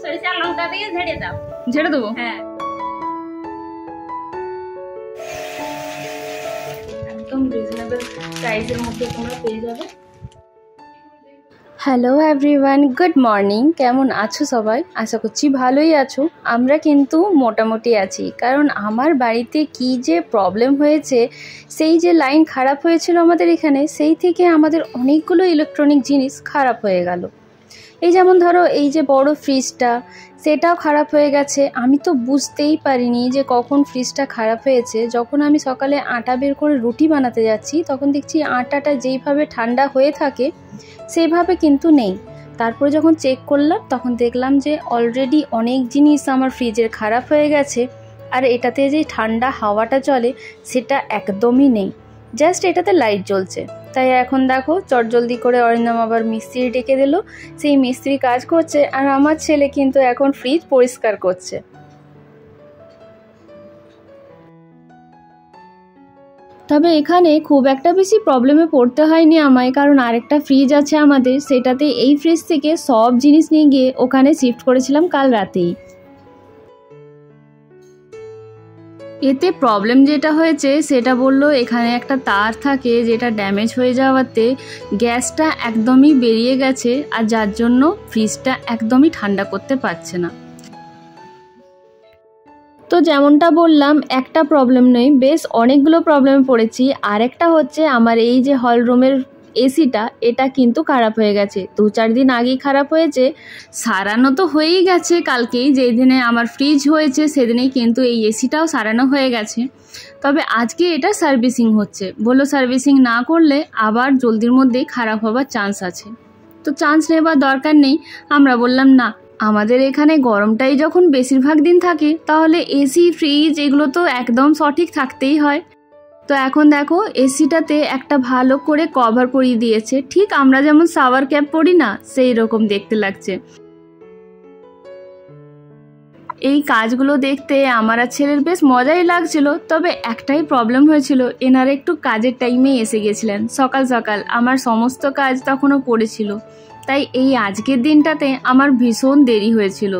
সরিষা লঙ্কা দিয়ে ঝেড়ে দাও। ঝেড়ে দেবো? হ্যাঁ, একদম রিজনেবল প্রাইসের মধ্যে তোমরা পেয়ে যাবে। Hello everyone, good morning. কেমন আছো সবাই? আশা করছি ভালোই আছো। আমরা কিন্তু মোটামুটি আছি, কারণ আমার বাড়িতে কি যে প্রবলেম হয়েছে, সেই যে লাইন খারাপ হয়েছিল আমাদের এখানে, সেই থেকে আমাদের অনেকগুলো ইলেকট্রনিক জিনিস খারাপ হয়ে গেল। এই যেমন ধরো, এই যে বড় ফ্রিজটা, সেটাও খারাপ হয়ে গেছে। আমি তো বুঝতেই পারিনি যে কখন ফ্রিজটা খারাপ হয়েছে। যখন আমি সকালে আটা বের করে রুটি বানাতে যাচ্ছি, তখন দেখছি আটাটা যেইভাবে ঠান্ডা হয়ে থাকে সেইভাবে কিন্তু নেই। তারপরে যখন চেক করলাম, তখন দেখলাম যে অলরেডি অনেক জিনিস আমার ফ্রিজের খারাপ হয়ে গেছে। আর এটাতে যে ঠান্ডা হাওয়াটা চলে সেটা একদমই নেই, জাস্ট এটাতে লাইট জ্বলছে। তাই এখন দেখো, চটজলদি করে অরিন্দম আবার মিস্ত্রি ডেকে দিল। সেই মিস্ত্রি কাজ করছে, আর আমার ছেলে কিন্তু এখন ফ্রিজ পরিষ্কার করছে। তবে এখানে খুব একটা বেশি প্রবলেমে পড়তে হয়নি আমায়, কারণ আরেকটা ফ্রিজ আছে আমাদের, সেটাতে এই ফ্রিজ থেকে সব জিনিস নিয়ে গিয়ে ওখানে শিফট করেছিলাম কাল রাতেই। এতে প্রবলেম যেটা হয়েছে সেটা বললো, এখানে একটা তার থাকে যেটা ড্যামেজ হয়ে যাওয়াতে গ্যাসটা একদমই বেরিয়ে গেছে, আর যার জন্য ফ্রিজটা একদমই ঠান্ডা করতে পারছে না। তো যেমনটা বললাম, একটা প্রবলেম নেই, বেশ অনেকগুলো প্রবলেমে পড়েছি। আরেকটা হচ্ছে আমার এই যে হল রুমের এসিটা, এটা কিন্তু খারাপ হয়ে গেছে। 2-4 দিন আগেই খারাপ হয়েছে, সারানো তো হয়েই গেছে কালকেই, যেই দিনে আমার ফ্রিজ হয়েছে সেদিনেই কিন্তু এই এসিটাও সারানো হয়ে গেছে। তবে আজকে এটা সার্ভিসিং হচ্ছে, বললো সার্ভিসিং না করলে আবার জলদির মধ্যেই খারাপ হবার চান্স আছে। তো চান্স নেবার দরকার নেই, আমরা বললাম না, আমাদের এখানে গরমটাই যখন বেশিরভাগ দিন থাকে, তাহলে এসি ফ্রিজ এগুলো তো একদম সঠিক থাকতেই হয়। তো এখন দেখো, এসিটাতে একটা ভালো করে কভার পরিয়ে দিয়েছে, ঠিক আমরা যেমন শাওয়ার ক্যাপ পরি না, সেই রকম দেখতে লাগছে। এই কাজগুলো দেখতে আমার আর ছেলের বেশ মজাই লাগছিল। তবে একটাই প্রবলেম হয়েছিল, এনারা একটু কাজের টাইমে এসে গেছিলেন সকাল সকাল, আমার সমস্ত কাজ তখনও পড়েছিল। তাই এই আজকের দিনটাতে আমার ভীষণ দেরি হয়েছিল।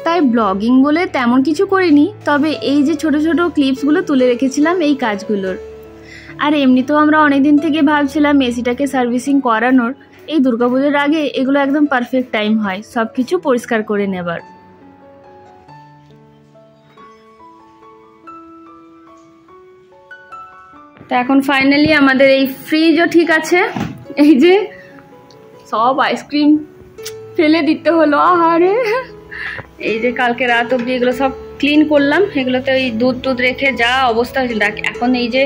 তাই ব্লগিং বলে তেমন কিছু করিনি, তবে এই যে ছোট ছোট ক্লিপসগুলো তুলে রেখেছিলাম এই কাজগুলোর। আর এমনিতেও আমরা অনেকদিন থেকে ভাবছিলাম এসিটাকে সার্ভিসিং করানোর। এই দুর্গাপুজোর আগে এগুলো একদম পারফেক্ট টাইম হয় সব কিছু পরিষ্কার করে নেবার। তো এখন ফাইনালি আমাদের এই ফ্রিজও ঠিক আছে। এই যে সব আইসক্রিম ফেলে দিতে হলো, আহারে। এই যে কালকে রাত অবধি এগুলো সব ক্লিন করলাম, এগুলোতে ওই দুধ রেখে যা অবস্থা হয়েছিল। এখন এই যে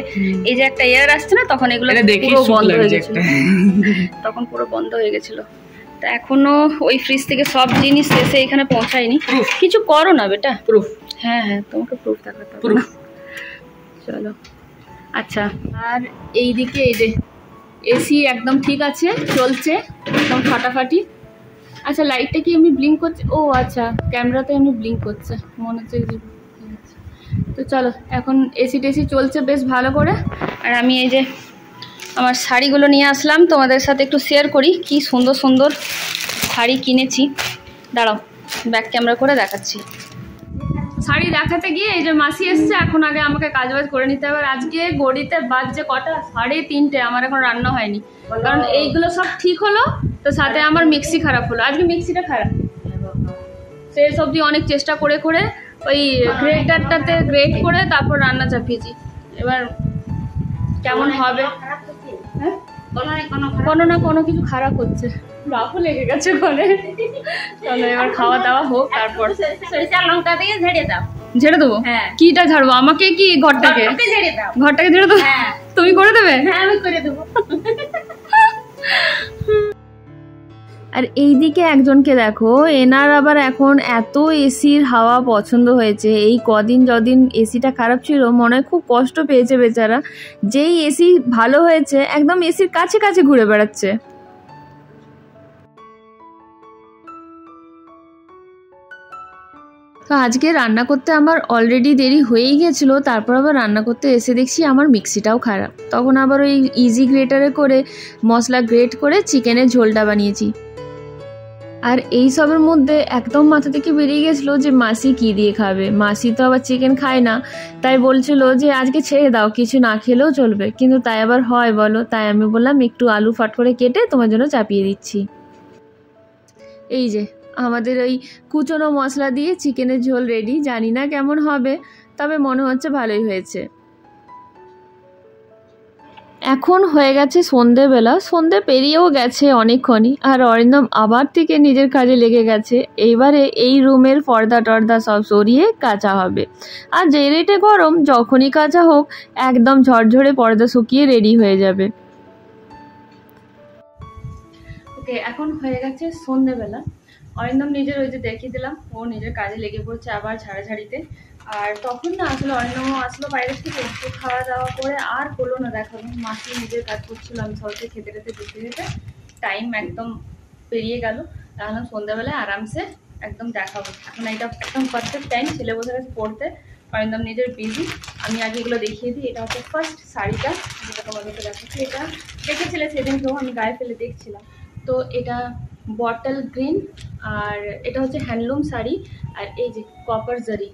একটা এয়ার আসছে না, তখন এগুলো পুরো বন্ধ হয়ে গেছিল, তখন পুরো বন্ধ হয়ে গেছিল। তা এখনো ওই ফ্রিজ থেকে সব জিনিস এসে এখানে পৌঁছায়নি। কিছু করো না বেটা, প্রুফ। হ্যাঁ হ্যাঁ, তোমাকে প্রুফ দেখাতে হবে। চলো, আচ্ছা। আর এইদিকে এই যে এসি একদম ঠিক আছে, চলছে একদম ফাটাফাটি। আচ্ছা, লাইটটা কি এমনি ব্লিঙ্ক করছে? ও আচ্ছা, ক্যামেরাতে এমনি ব্লিঙ্ক করছে মনে হচ্ছে। তো চলো, এখন এসি টেসি চলছে বেশ ভালো করে। আর আমি এই যে আমার শাড়িগুলো নিয়ে আসলাম, তোমাদের সাথে একটু শেয়ার করি। কি সুন্দর সুন্দর শাড়ি কিনেছি, দাঁড়াও ব্যাক ক্যামেরা করে দেখাচ্ছি। শাড়ি দেখাতে গিয়ে এই যে মাসি এসছে, এখন আগে আমাকে কাজবাজ করে নিতে হবে। আজকে ঘড়িতে বাজছে কটা? 3:30। আমার এখন রান্না হয়নি, কারণ এইগুলো সব ঠিক হলো, তো সাথে আমার মিক্সি খারাপ হলো। আজকে মিক্সিটা খারাপ, সেই সবজি অনেক চেষ্টা করে করে ওই গ্রেটারটাতে গ্রেট করে তারপর রান্না চাপিয়েছি। এবার কেমন হবে? হ্যাঁ, কোনো না কোনো কিছু খারাপ হচ্ছে, রাফও লেগে গেছে ঘরে। চলো এবার খাওয়া দাওয়া হোক, তারপর সরিষা লঙ্কা দিয়ে ঝেড়ে দাও। ঝেড়ে দেবো? হ্যাঁ। কিটা ঝাড়বো? আমাকে কি ঘরটাকে ঝেড়ে দাও? ঘরটাকে ঝেড়ে দেবো? হ্যাঁ। তুমি করে দেবে? হ্যাঁ, আমি করে দেবো। আর এইদিকে একজনকে দেখো, এনার আবার এখন এত এসির হাওয়া পছন্দ হয়েছে। এই কদিন যদিন এসিটা খারাপ ছিল, মনে হয় খুব কষ্ট পেয়েছে বেচারা। যেই এসি ভালো হয়েছে, একদম এসির কাছে কাছে ঘুরে বেড়াচ্ছে। তো আজকে রান্না করতে আমার অলরেডি দেরি হয়েই গেছিলো, তারপর আবার রান্না করতে এসে দেখছি আমার মিক্সিটাও খারাপ। তখন আবার ওই ইজি গ্রেটারে করে মশলা গ্রেট করে চিকেনের ঝোলটা বানিয়েছি। আর এই সবের মধ্যে একদম মাথা থেকে বেরিয়ে গেছিলো যে মাসি কী দিয়ে খাবে। মাসি তো আবার চিকেন খায় না, তাই বলছিল যে আজকে ছেড়ে দাও, কিছু না খেলেও চলবে। কিন্তু তাই আবার হয় বলো? তাই আমি বললাম একটু আলু ফাট করে কেটে তোমার জন্য চাপিয়ে দিচ্ছি। এই যে আমাদের ওই কুচনো মশলা দিয়ে চিকেনের ঝোল রেডি। জানি না কেমন হবে, তবে মনে হচ্ছে ভালোই হয়েছে। এখন হয়ে গেছে সন্ধেবেলা, সন্ধে পেরিয়েও গেছে অনেকক্ষণই। আর অরিন্দম আবার থেকে নিজের কাজে লেগে গেছে। এইবারে এই রুমের পর্দা টর্দা সব সরিয়ে কাচা হবে। আর যে রেটে গরম, যখনই কাচা হোক একদম ঝরঝরে পর্দা শুকিয়ে রেডি হয়ে যাবে। ওকে, এখন হয়ে গেছে সন্ধেবেলা। অরিন্দম নিজের ওই যে দেখিয়ে দিলাম, ও নিজের কাজে লেগে পড়ছে আবার ঝাড়াঝাড়িতে। আর তখন না আসলে অরিন্দমও আসলো বাইরে থেকে, একটু খাওয়া দাওয়া করে আর বলো না দেখাবো। মাসি নিজের কাজ করছিল, আমি সবাইকে খেতে খেতে দেখতে যেতে টাইম একদম পেরিয়ে গেল। তাহলে সন্ধ্যাবেলায় আরামসে একদম দেখাবো। এখন এটা একদম পারফেক্ট টাইম, ছেলে বসে গেছে পড়তে, অরিন্দম নিজের বিজি। আমি আগে এগুলো দেখিয়ে দিই। এটা হচ্ছে ফার্স্ট শাড়িটা, যেটা তোমাদেরকে দেখাচ্ছি। এটা দেখেছিলে সেদিনকেও আমি গায়ে ফেলে দেখছিলাম। তো এটা বটল গ্রিন, আর এটা হচ্ছে হ্যান্ডলুম শাড়ি। আর এই যে কপার জারি,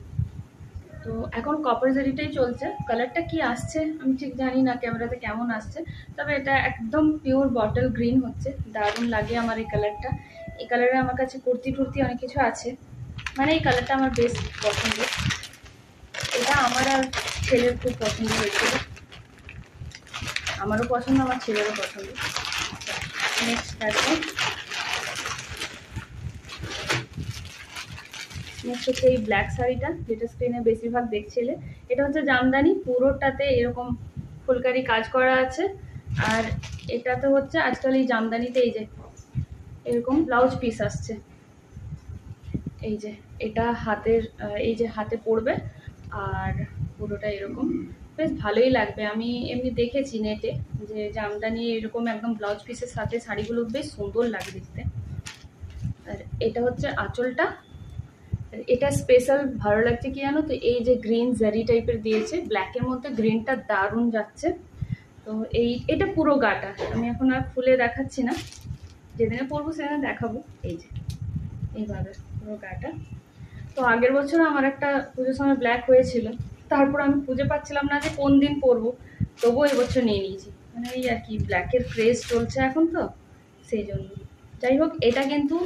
তো এখন কপার জারিটাই চলছে। কালারটা কি আসছে আমি ঠিক জানি না ক্যামেরাতে কেমন আসছে, তবে এটা একদম পিওর বটল গ্রিন হচ্ছে। দারুণ লাগে আমার এই কালারটা। এই কালারে আমার কাছে কুর্তি টুর্তি অনেক কিছু আছে, মানে এই কালারটা আমার বেশ পছন্দ। এটা আমার আর ছেলের খুব পছন্দ হয়েছিল, আমারও পছন্দ, আমার ছেলেরও পছন্দ। নেক্সট দেখো, নেক্সট হচ্ছে এই ব্ল্যাক শাড়িটা, যেটা স্ক্রিনে বেশিরভাগ দেখছিলে। এটা হচ্ছে জামদানি, পুরোটাতে এরকম ফুলকারি কাজ করা আছে। আর এটাতে হচ্ছে আজকাল এই জামদানিতে এই যে এরকম ব্লাউজ পিস আসছে। এই যে এটা হাতের, এই যে হাতে পড়বে, আর পুরোটা এরকম বেশ ভালোই লাগবে। আমি এমনি দেখেছি নেটে যে জামদানি এরকম একদম ব্লাউজ পিসের সাথে শাড়িগুলো বেশ সুন্দর লাগে দেখতে। আর এটা হচ্ছে আঁচলটা। এটা স্পেশাল ভালো লাগছে কি জানো তো, এই যে গ্রিন জারি টাইপের দিয়েছে, ব্ল্যাকের মধ্যে গ্রিনটা দারুণ যাচ্ছে। তো এটা পুরো গাটা, আমি এখন আর খুলে দেখাচ্ছি না, যেদিনে পরবো সেদিনে দেখাবো। এই যে এইভাবে পুরো গাটা। তো আগের বছর আমার একটা পুজোর সময় ব্ল্যাক হয়েছিল, তারপর আমি খুঁজে পাচ্ছিলাম না যে কোন দিন পরবো, তবুও এবছর নিয়ে নিয়েছি। মানে এই আর কি, ব্ল্যাকের ক্রেজ চলছে এখন, তো সেই জন্য। যাই হোক, এটা কিন্তু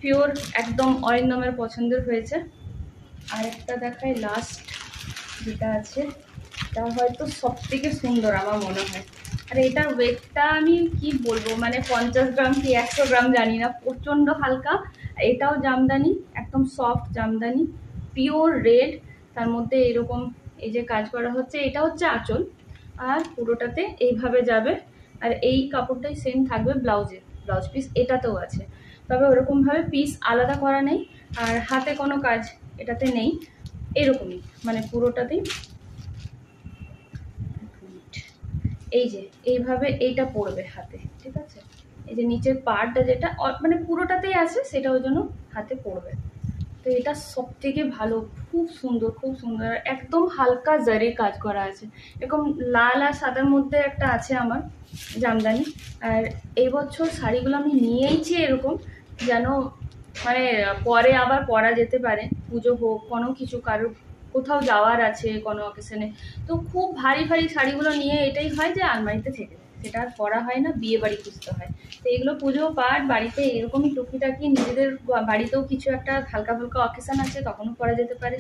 পিওর একদম অরিন্দমের পছন্দের হয়েছে। আর একটা দেখাই লাস্ট যেটা আছে, এটা হয়তো সব থেকে সুন্দর আমার মনে হয়। আর এটার ওয়েটটা আমি কি বলবো, মানে 50 গ্রাম কি 100 গ্রাম জানি না, প্রচণ্ড হালকা। এটাও জামদানি, একদম সফট জামদানি, পিওর রেড, তার মধ্যে এরকম এই যে কাজ করা হচ্ছে। এটা হচ্ছে আঁচল, আর পুরোটাতে এইভাবে যাবে। আর এই কাপড়টাই সেম থাকবে ব্লাউজের, ব্লাউজ পিস এটাতেও আছে, তবে ওরকমভাবে পিস আলাদা করা নেই। আর হাতে কোনো কাজ এটাতে নেই, এরকমই মানে পুরোটাতেই। এই যে এইভাবে এইটা পড়বে হাতে, ঠিক আছে। এই যে নিচের পার্টটা যেটা মানে পুরোটাতেই আছে, সেটা ওই জন্য হাতে পড়বে। তো এটা সব থেকে ভালো, খুব সুন্দর, খুব সুন্দর। একদম হালকা জারির কাজ করা আছে, এরকম লাল আর সাদার মধ্যে একটা আছে আমার জামদানি। আর এই বছর শাড়িগুলো আমি নিয়েইছি এরকম, যেন মানে পরে আবার পরা যেতে পারে, পুজো হোক, কোনো কিছু কারোর কোথাও যাওয়ার আছে কোনো অকেশনে। তো খুব ভারী ভারী শাড়িগুলো নিয়ে এটাই হয় যে আলমারিতে থেকে যায়, সেটা আর পরা হয় না, বিয়ে বাড়ি খুঁজতে হয়। তো এগুলো পুজো পাঠ বাড়িতে এরকমই টুকিটাকি, নিজেদের বাড়িতেও কিছু একটা হালকা ফুলকা অকেশন আছে তখনও পরা যেতে পারে।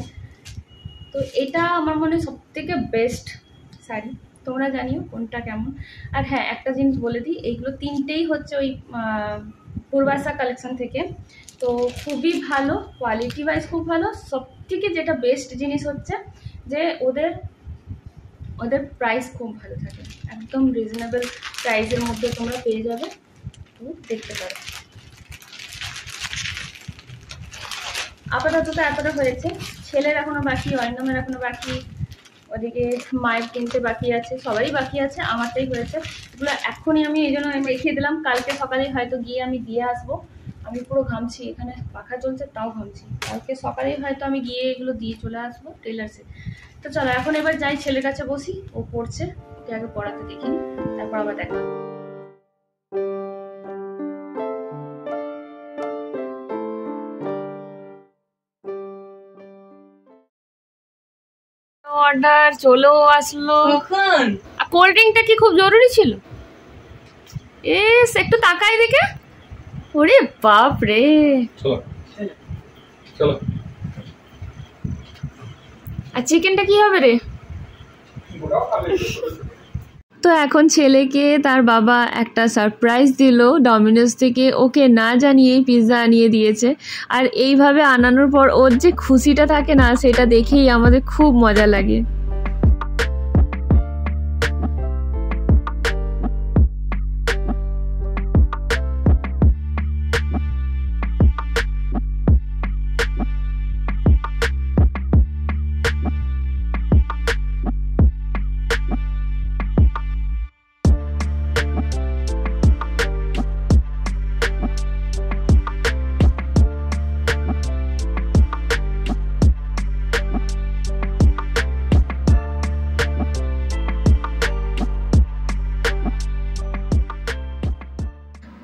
তো এটা আমার মনে হয় সব থেকে বেস্ট শাড়ি, তোমরা জানিও কোনটা কেমন। আর হ্যাঁ, একটা জিনিস বলে দিই, এইগুলো তিনটেই হচ্ছে ওই পূর্বাশা কালেকশন থেকে। তো খুবই ভালো, কোয়ালিটি ওয়াইজ খুব ভালো। সব থেকে যেটা বেস্ট জিনিস হচ্ছে যে ওদের প্রাইস খুব ভালো থাকে, একদম রিজনেবল প্রাইসের মধ্যে তোমরা পেয়ে যাবে। তো দেখতে পারো। আপাতত তো এতটা হয়েছে, ছেলের এখনো বাকি, অরিন্দমের এখনো বাকি, ওদিকে মায়ের কিনতে বাকি আছে, সবারই বাকি আছে, আমারটাই হয়েছে। এগুলো এখনই আমি এই জন্য দেখিয়ে দিলাম, কালকে সকালে হয়তো গিয়ে আমি দিয়ে আসবো। আমি পুরো ঘামছি, এখানে পাখা চলছে তাও ঘামছি। কালকে সকালেই হয়তো আমি গিয়ে এগুলো দিয়ে চলে আসবো টেলার্সে। তো চলো এখন এবার যাই ছেলের কাছে বসি, ও পড়ছে, ওকে আগে পড়াতে দেখিনি, তারপর আবার দেখা। অর্ডার চলো আসলো। কোল্ড ড্রিঙ্কটা কি খুব জরুরি ছিল? এস একটু তাকাই দেখে, ওরে বাপ রে। চলো আর চিকেনটা কি হবে রে? তো এখন ছেলেকে তার বাবা একটা সারপ্রাইজ দিল ডমিনোজ থেকে, ওকে না জানিয়েই পিৎজা আনিয়ে দিয়েছে। আর এইভাবে আনানোর পর ওর যে খুশিটা থাকে না, সেটা দেখেই আমাদের খুব মজা লাগে।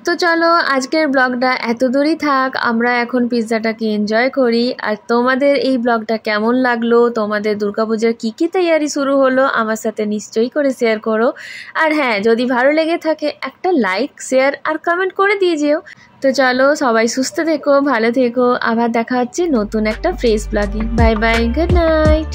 তো চলো আজকের ব্লগটা এত দূরই থাক, আমরা এখন পিৎজাটাকে এনজয় করি। আর তোমাদের এই ব্লগটা কেমন লাগলো, তোমাদের দুর্গাপূজার কী কী তৈয়ারি শুরু হলো আমার সাথে নিশ্চয়ই করে শেয়ার করো। আর হ্যাঁ, যদি ভালো লেগে থাকে একটা লাইক, শেয়ার আর কমেন্ট করে দিয়ে যেও। তো চলো সবাই সুস্থ থেকো, ভালো থেকো, আবার দেখা হচ্ছে নতুন একটা ফ্রেশ ব্লগে। Bye bye, good night.